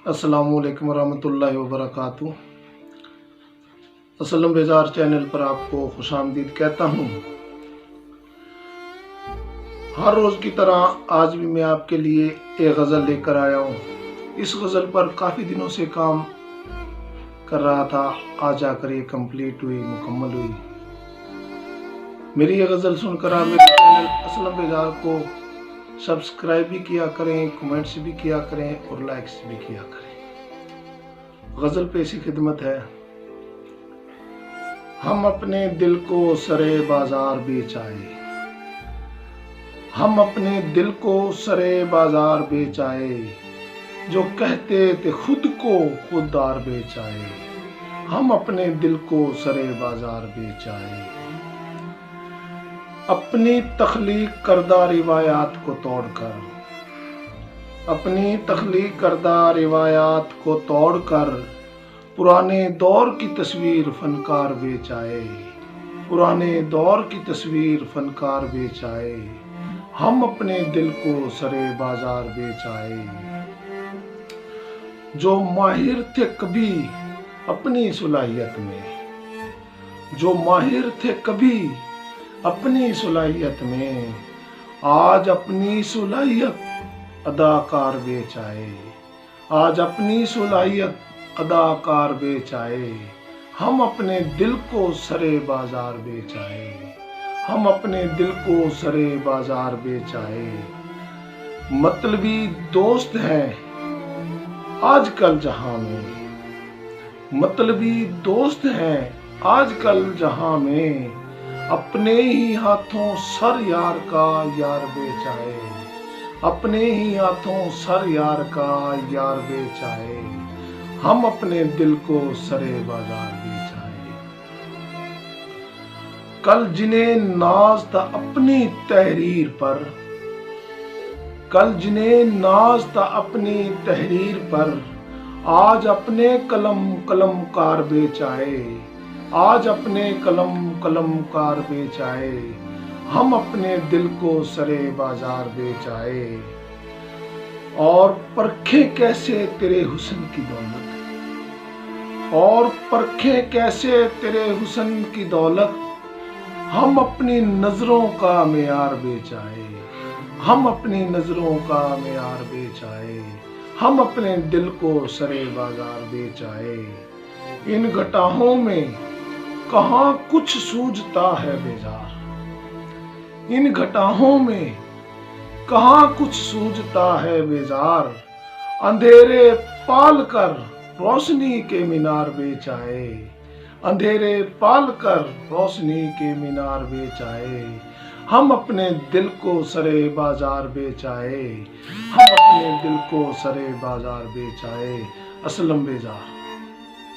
अस्सलामुअलैकुम वरहमतुल्लाहि वबरकातुहू। असलम बेजार चैनल पर आपको खुशामदीद कहता हूँ। हर रोज़ की तरह आज भी मैं आपके लिए एक गज़ल लेकर आया हूँ। इस गज़ल पर काफ़ी दिनों से काम कर रहा था, आज जाकर ये कंप्लीट हुई, मुकम्मल हुई। मेरी ये गज़ल सुनकर आप मेरे चैनल असलम बेजार को सब्सक्राइब भी किया करें, कमेंट्स भी किया करें और लाइक्स भी किया करें। गज़ल पे ऐसी खिदमत है। हम अपने दिल को सरे बाजार बेच आए, हम अपने दिल को सरे बाजार बेच आए, जो कहते थे खुद को खुददार बेच आए। हम अपने दिल को सरे बाजार बेच आए, अपनी तख्लीक करदा रिवायात को तोड़कर, अपनी तख्लीक करदा रिवायात को तोड़कर, पुराने दौर की तस्वीर फनकार बेच आए, पुराने दौर की तस्वीर फनकार बेच आए। हम अपने दिल को सरे बाजार बेच आए, जो माहिर थे कभी अपनी सुलाहियत में, जो माहिर थे कभी अपनी सुलाहियत में, आज अपनी सुलाहियत अदाकार बेच आए, आज अपनी सुलाहियत अदाकार बेच आए। हम अपने दिल को सरे बाजार बेच आए, हम अपने दिल को सरे बाजार बेच आए। मतलबी दोस्त हैं आजकल जहां में, मतलबी दोस्त हैं आजकल जहां में, अपने ही हाथों सर यार का यार बेच आए, अपने ही हाथों सर यार का यार बेच आए। हम अपने दिल को सरे बाजार बेच आए। कल जिन्हें नाज था अपनी तहरीर पर, कल जिन्हें नाज था अपनी तहरीर पर, आज अपने कलम कलमकार बेच आए, आज अपने कलम कलमकार बेच आए। हम अपने दिल को सरे बाजार बेच आए, और परखे कैसे तेरे हुस्न की दौलत, और परखे कैसे तेरे हुस्न की दौलत। हम अपनी नजरों का मेयार बेच आए, हम अपनी नजरों का मेयार बेच आए। हम अपने दिल को सरे बाजार बेच आए। इन घटाहों में कहाँ कुछ सूझता है बेजार, इन घटाहों में कहाँ कुछ सूझता है बेजार। अंधेरे पाल कर रोशनी के मीनार बेच आए, अंधेरे पाल कर रोशनी के मीनार बेच आए। हम अपने दिल को सरे बाजार बेच आए, हम अपने दिल को सरे बाजार बेच आए। असलम बेजार।